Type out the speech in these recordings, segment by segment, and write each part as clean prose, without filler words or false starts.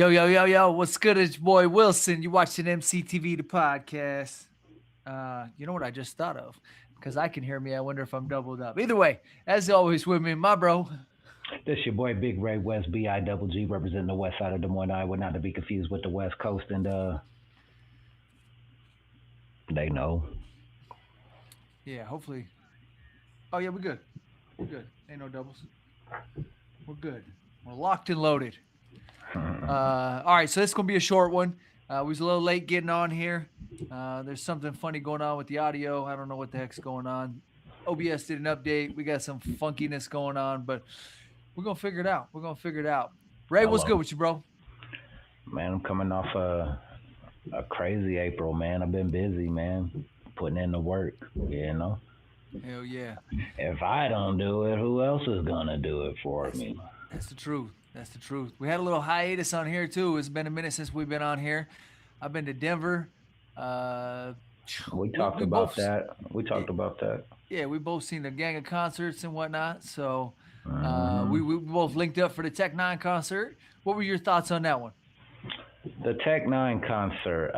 Yo, yo, yo, yo, what's good? It's your boy Wilson. You're watching EmceeTV The Podcast. You know what I just thought of? Because I can hear me. I wonder if I'm doubled up. Either way, as always with me, my bro. This your boy Bigg Ray West, BIGG, representing the west side of Des Moines, Iowa, not to be confused with the west coast, and they know. Yeah, hopefully. Oh, yeah, we're good. We're good. Ain't no doubles. We're good. We're locked and loaded. All right, so this is going to be a short one. We was a little late getting on here. There's something funny going on with the audio. I don't know what the heck's going on. OBS did an update. We got some funkiness going on, but we're going to figure it out. We're going to figure it out. Ray, what's Hello. good with you, bro? Man, I'm coming off a crazy April, man. I've been busy, man, putting in the work, you know. Hell yeah. If I don't do it, who else is going to do it for me? That's the truth. That's the truth. We had a little hiatus on here, too. It's been a minute since we've been on here. I've been to Denver. We We, talked we about both, that. We yeah, talked about that. yeah, we both seen a gang of concerts and whatnot. So hmm we both linked up for the Tech 9 concert. What were your thoughts on that one? The Tech 9 concert.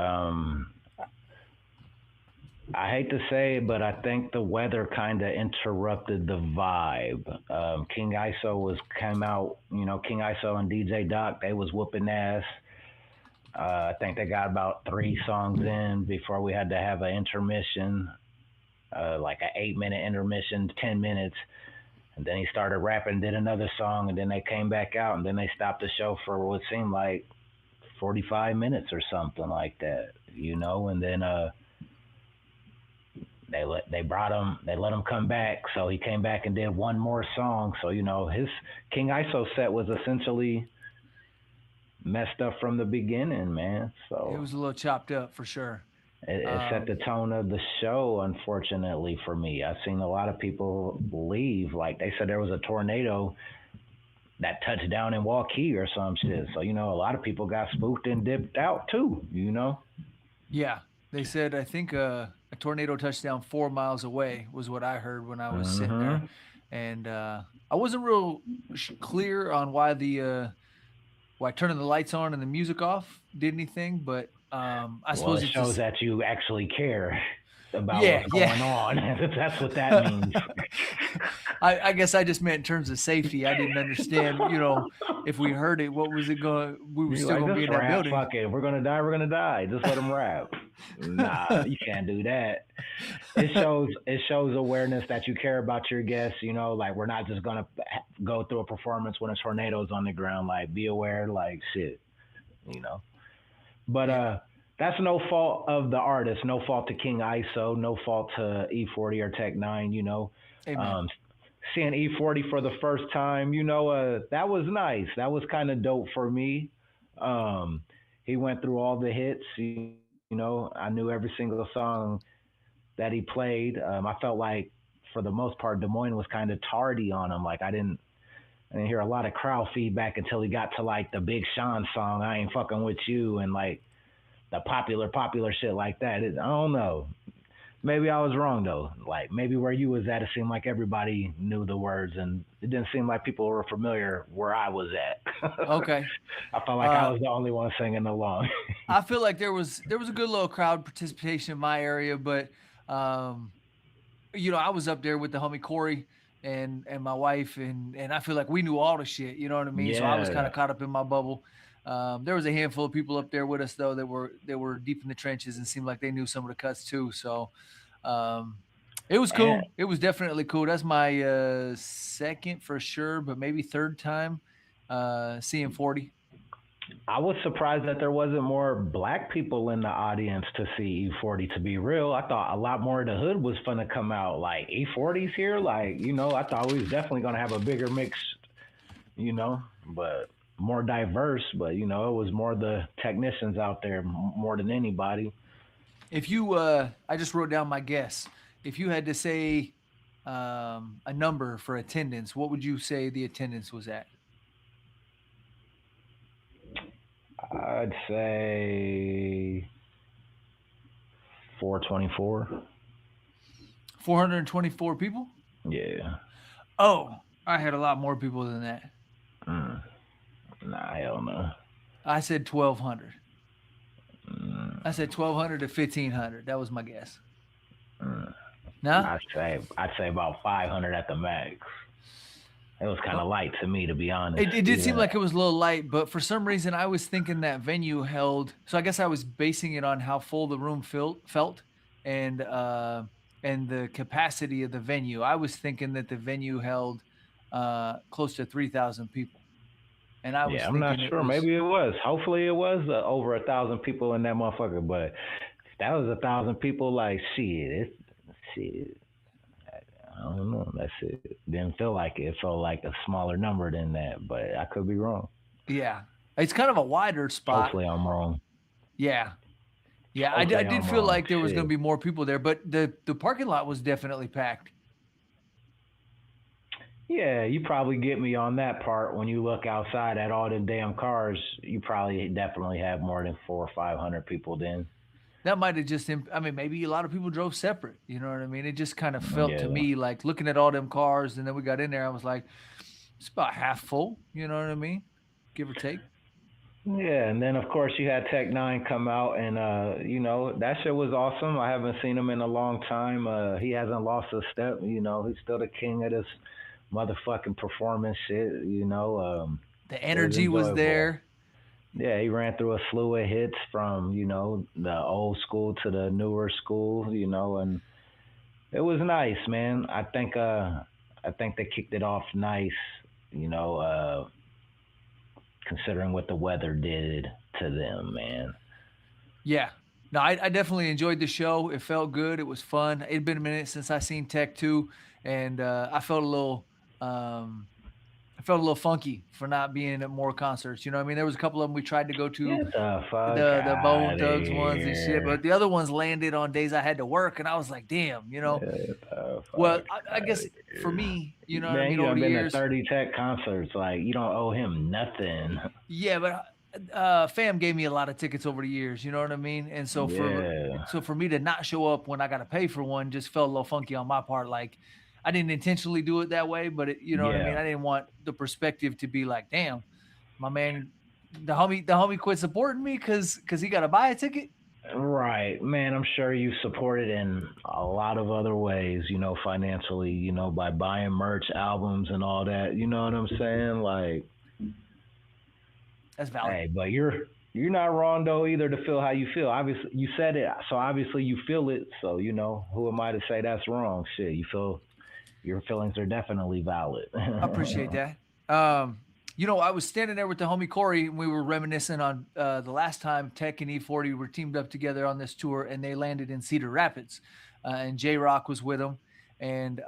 I hate to say it, but I think the weather kind of interrupted the vibe. King ISO came out, King ISO and DJ Doc, they was whooping ass. I think they got about 3 songs in before we had to have an intermission, like an 8-minute intermission, 10 minutes. And then he started rapping, did another song, and then they came back out, and then they stopped the show for what seemed like 45 minutes or something like that, and then they let him come back, so he came back and did one more song. So his King ISO set was essentially messed up from the beginning, man. It So was a little chopped up for sure. it set the tone of the show, unfortunately for me. I've seen a lot of people leave, like they said there was a tornado that touched down in Waukee or some shit. So a lot of people got spooked and dipped out too. Yeah, they said I think a tornado touchdown 4 miles away was what I heard when I was sitting there, hmm and I wasn't real clear on why turning the lights on and the music off did anything, but I Well, suppose it it's shows just that you actually care about yeah, what's yeah. going on. That's what that means. I guess I just meant in terms of safety. I didn't understand, if we heard it, what was it going? We were You're still like, going to be just in that rap, building. fuck it. If we're gonna die, we're gonna die. Just let them rap. Nah, you can't do that. It shows awareness that you care about your guests. Like we're not just gonna go through a performance when a tornado's on the ground. Like be aware, like shit. You know. But Yeah. that's no fault of the artist. No fault to King ISO. No fault to E40 or Tech 9. Amen. Um, seeing E40 for the first time, that was nice. That was kind of dope for me. Um, he went through all the hits. I knew every single song that he played. I felt like for the most part, Des Moines was kind of tardy on him. Like I didn't hear a lot of crowd feedback until he got to like the Big Sean song, "I Ain't Fucking With You," and like the popular shit like that. I don't know. Maybe I was wrong though. Like maybe where you was at, it seemed like everybody knew the words, and it didn't seem like people were familiar where I was at. Okay. I felt like I Uh, was the only one singing along. I feel like there was a good little crowd participation in my area, but um, I was up there with the homie Corey and my wife, and I feel like we knew all the shit. You know what I mean? So I was kind Yeah, of caught up in my bubble. There was a handful of people up there with us though that were deep in the trenches and seemed like they knew some of the cuts too. So um, it was and cool. It was definitely cool. That's my second for sure, but maybe third time seeing 40. I was surprised that there wasn't more black people in the audience to see E40. To be real, I thought a lot more of the hood was gonna come out. Like E40's here, like I thought we was definitely gonna have a bigger mix, but more diverse. But it was more the technicians out there more than anybody. If you, I just wrote down my guess. If you had to say a number for attendance, what would you say the attendance was at? I'd say 424. 424 people? Yeah. Oh, I had a lot more people than that. Mm. Nah, hell no. I said 1,200. I said 1,200 to 1,500. That was my guess. No? I'd say about 500 at the max. It was kind of light to me, to be honest. It did seem like it was a little light, but for some reason I was thinking that venue held. So I guess I was basing it on how full the room felt, and the capacity of the venue. I was thinking that the venue held close to 3,000 people, and I was I'm not sure. Maybe it was. Hopefully, it was over 1,000 people in that motherfucker. But if that was 1,000 people, like shit. I don't know. That's it. Didn't feel like it. It felt like a smaller number than that, but I could be wrong. Yeah, it's kind of a wider spot. Hopefully, I'm wrong. Yeah. I did feel like there was going to be more people there, but the parking lot was definitely packed. Yeah, you probably get me on that part. When you look outside at all the damn cars, you probably definitely have more than 400 or 500 people then. That might have just, I mean, maybe a lot of people drove separate. You know what I mean? It just kind of felt to me like looking at all them cars, and then we got in there, I was like, it's about half full. You know what I mean? Give or take. Yeah, and then of course you had Tech-9 come out, and that shit was awesome. I haven't seen him in a long time. He hasn't lost a step. You know, he's still the king of this motherfucking performance shit. The energy was there. Yeah, he ran through a slew of hits from, the old school to the newer school, and it was nice, man. I think they kicked it off nice, considering what the weather did to them, man. Yeah. No, I definitely enjoyed the show. It felt good. It was fun. It'd been a minute since I seen Tech 2, and I felt a little funky for not being at more concerts. You know what I mean? There was a couple of them we tried to go to, the Bone Thugs ones and shit, but the other ones landed on days I had to work, and I was like, damn, Well, I guess for me, you know what I mean? You've been to 30 Tech concerts. Like, you don't owe him nothing. Yeah, but fam gave me a lot of tickets over the years. You know what I mean? And so for me to not show up when I got to pay for one just felt a little funky on my part. Like, I didn't intentionally do it that way, but you know what I mean? I didn't want the perspective to be like, damn, my man, the homie quit supporting me because he got to buy a ticket. Right, man. I'm sure you supported in a lot of other ways, financially, by buying merch, albums, and all that. You know what I'm saying? Like, that's valid. Hey, but you're not wrong though either to feel how you feel. Obviously, you said it, so obviously you feel it. So who am I to say that's wrong? Shit, you feel. Your feelings are definitely valid. I appreciate that. I was standing there with the homie Corey, and we were reminiscing on the last time Tech and E-40 were teamed up together on this tour, and they landed in Cedar Rapids. And J-Rock was with them, and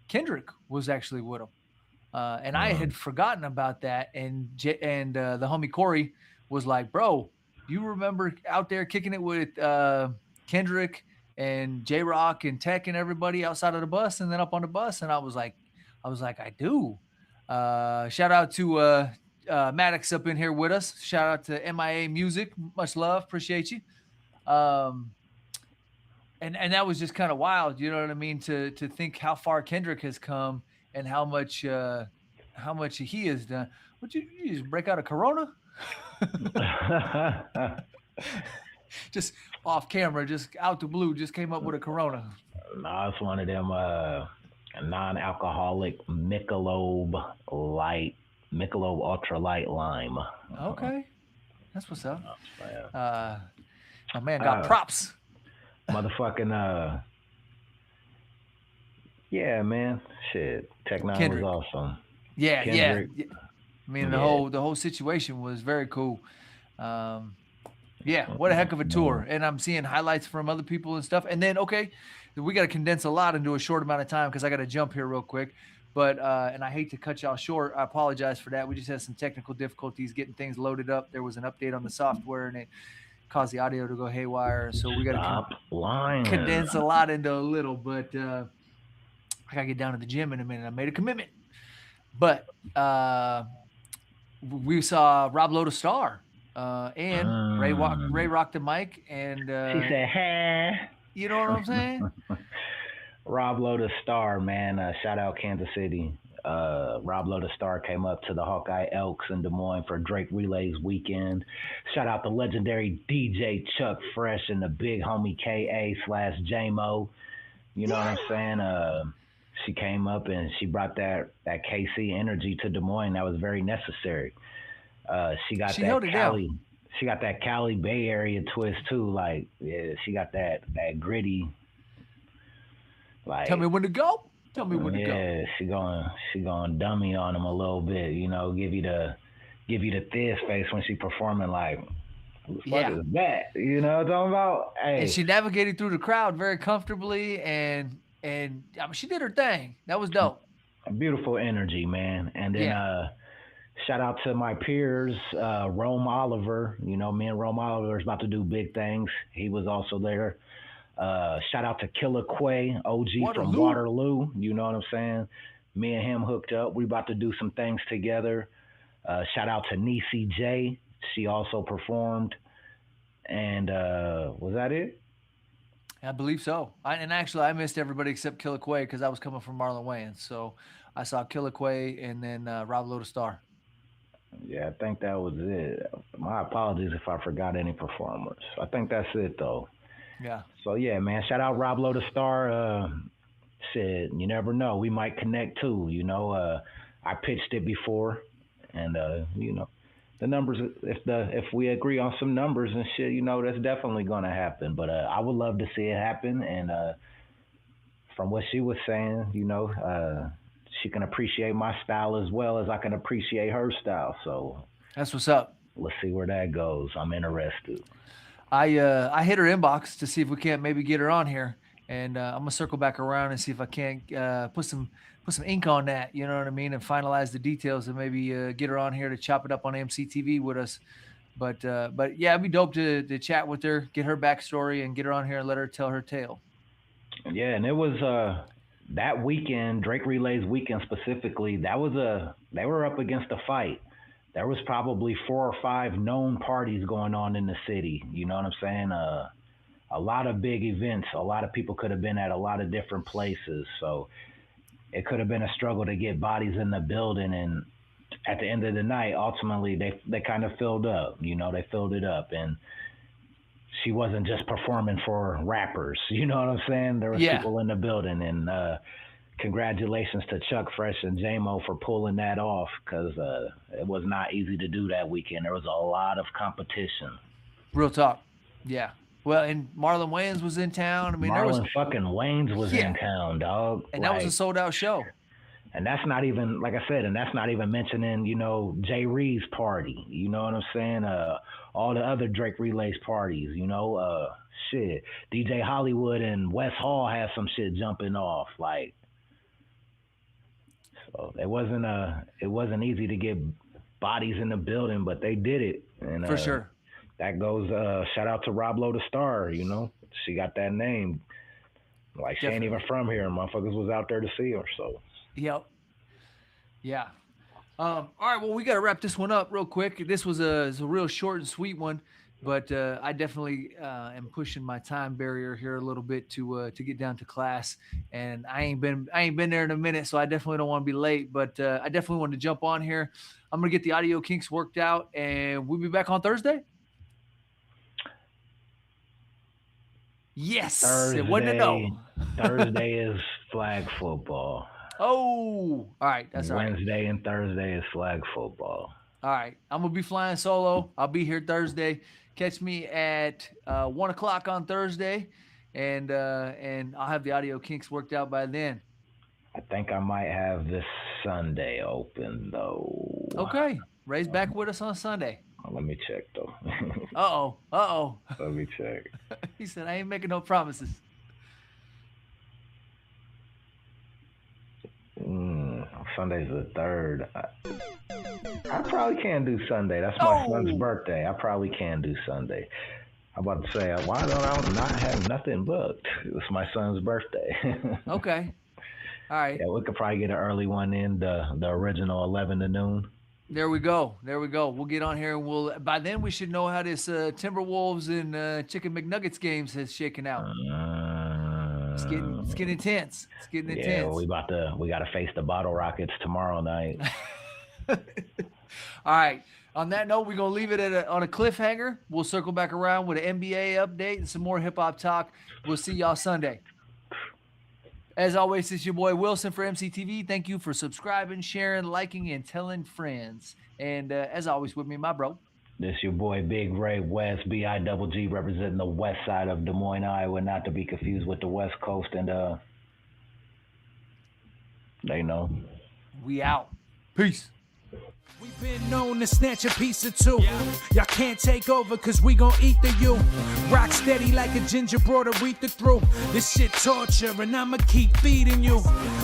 Kendrick was actually with them. And I had forgotten about that, and the homie Corey was like, bro, do you remember out there kicking it with Kendrick and J-Rock and Tech and everybody outside of the bus and then up on the bus? And I was like, I do. Shout out to Maddox up in here with us. Shout out to MIA Music. Much love. Appreciate you. And that was just kind of wild. You know what I mean? To think how far Kendrick has come and how much he has done. Would you just break out a Corona? Just off camera, just out the blue, just came up with a Corona. No, it's one of them non-alcoholic Michelob Ultra Light Lime. Okay, that's what's up. My man got props. Motherfucking yeah, man. Shit, Tech-9 was awesome. Yeah, Kendrick. Yeah. I mean, the whole situation was very cool. Yeah, what a heck of a tour. And I'm seeing highlights from other people and stuff. And then, okay, we got to condense a lot into a short amount of time because I got to jump here real quick. But, and I hate to cut y'all short. I apologize for that. We just had some technical difficulties getting things loaded up. There was an update on the software, and it caused the audio to go haywire. So we got to condense a lot into a little. But I got to get down to the gym in a minute. I made a commitment. But we saw Roblo DaStar. And Ray rocked the mic, and she said, "Hey," you know what I'm saying? Roblo DaStar, man. Shout out Kansas City. Roblo DaStar came up to the Hawkeye Elks in Des Moines for Drake Relays weekend. Shout out the legendary DJ Chuck Fresh and the big homie KA/JMO. You know what I'm saying? She came up and she brought that KC energy to Des Moines that was very necessary. She got that Cali. She got that Cali Bay Area twist too. Like, yeah, she got that gritty. Like, tell me when to go. Tell me when to go. Yeah, she going dummy on him a little bit. You know, give you the Thiz face when she performing. Like, who the fuck is that? You know what I'm talking about? Hey. And she navigated through the crowd very comfortably, and I mean, she did her thing. That was dope. A beautiful energy, man. And then shout out to my peers, Rome Oliver. You know, me and Rome Oliver is about to do big things. He was also there. Shout out to Killer Quay, OG from Waterloo. You know what I'm saying? Me and him hooked up. We about to do some things together. Shout out to Niecy J. She also performed. And was that it? I believe so. Actually, I missed everybody except Killer Quay because I was coming from Marlon Wayans. So I saw Killer Quay and then Roblo DaStar. Yeah, I think that was it. My apologies if I forgot any performers. I think that's it, though. Yeah. So, yeah, man, shout out Roblo DaStar. Shit, you never know. We might connect, too. You know, I pitched it before. And, you know, the numbers, if we agree on some numbers and shit, you know, that's definitely going to happen. But I would love to see it happen. And from what she was saying, you know, she can appreciate my style as well as I can appreciate her style. So that's what's up. Let's see where that goes. I'm interested. I hit her inbox to see if we can't maybe get her on here. And I'm going to circle back around and see if I can't put some ink on that, you know what I mean, and finalize the details and maybe get her on here to chop it up on EmceeTV with us. But yeah, it'd be dope to chat with her, get her backstory, and get her on here and let her tell her tale. Yeah, and it was that weekend, Drake Relays weekend specifically, they were up against a fight. There was probably 4 or 5 known parties going on in the city. You know what I'm saying? A lot of big events. A lot of people could have been at a lot of different places. So it could have been a struggle to get bodies in the building. And at the end of the night, ultimately, they kind of filled up. You know, they filled it up. And she wasn't just performing for rappers. You know what I'm saying? There was people in the building. And congratulations to Chuck Fresh and JMO for pulling that off, because it was not easy to do that weekend. There was a lot of competition. Real talk. Yeah. Well, and Marlon Wayans was in town. I mean, Marlon fucking Wayans was in town, dog. And that was a sold-out show. And that's not even, like I said, and that's not even mentioning, you know, Jay Reed's party. You know what I'm saying? All the other Drake Relays parties, you know. Shit. DJ Hollywood and West Hall had some shit jumping off. Like, so it wasn't easy to get bodies in the building, but they did it. And, for sure. That goes, shout out to Roblo DaStar, you know. She got that name. Like, she ain't even from here. Motherfuckers was out there to see her, so. Yep. Yeah. All right, well, we got to wrap this one up real quick. This was a real short and sweet one, but I definitely am pushing my time barrier here a little bit to get down to class. And I ain't been there in a minute, so I definitely don't want to be late, but I definitely want to jump on here. I'm going to get the audio kinks worked out, and we'll be back on Thursday. Yes. Thursday is flag football. Oh, all right. That's all right. Wednesday and Thursday is flag football. All right. I'm going to be flying solo. I'll be here Thursday. Catch me at 1 o'clock on Thursday, and I'll have the audio kinks worked out by then. I think I might have this Sunday open, though. Okay. Ray's back with us on Sunday. Let me check, though. Uh-oh. Let me check. He said, I ain't making no promises. Sunday's the 3rd. I probably can do Sunday. That's my son's birthday. I probably can do Sunday. I'm about to say, why don't I not have nothing booked? It's my son's birthday. Okay. All right. Yeah, we could probably get an early one in, the original 11 to noon. There we go. We'll get on here, and by then we should know how this Timberwolves and Chicken McNuggets games has shaken out. It's getting intense. It's getting intense. Yeah, we gotta face the bottle rockets tomorrow night. All right. On that note, we're gonna leave it on a cliffhanger. We'll circle back around with an NBA update and some more hip hop talk. We'll see y'all Sunday. As always, it's your boy Wilson for EmceeTV. Thank you for subscribing, sharing, liking, and telling friends. And as always, with me, my bro. This your boy Bigg Ray West, BIGG, representing the west side of Des Moines, Iowa, not to be confused with the West Coast. And they know. We out. Peace. We've been known to snatch a piece or two. Y'all can't take over cause we gon' eat the you. Rock steady like a ginger brought Aretha through. This shit torture and I'ma keep feeding you.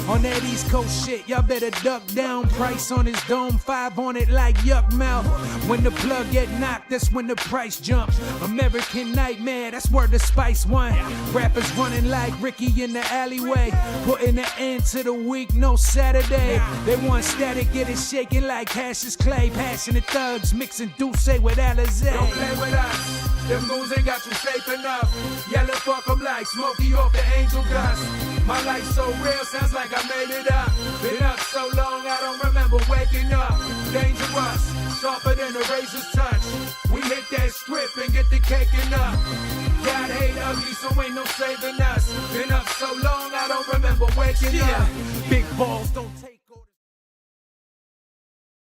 On that East Coast shit, y'all better duck down. Price on his dome, 5 on it like yuck mouth. When the plug get knocked, that's when the price jumps. American Nightmare, that's where the Spice won. Rappers running like Ricky in the alleyway. Putting an end to the week, no Saturday. They want static, get it shaking like Cassius Clay. Passionate thugs mixing Douce with Alizé. Don't play with us, them moves ain't got you safe enough. Yelling fuck them like Smokey off the angel dust. My life so real, sounds like I made it up. Been up so long, I don't remember waking up. Dangerous, softer than a razor's touch. We hit that strip and get the cake up. God hate ugly, so ain't no saving us. Been up so long, I don't remember waking up. Big balls don't take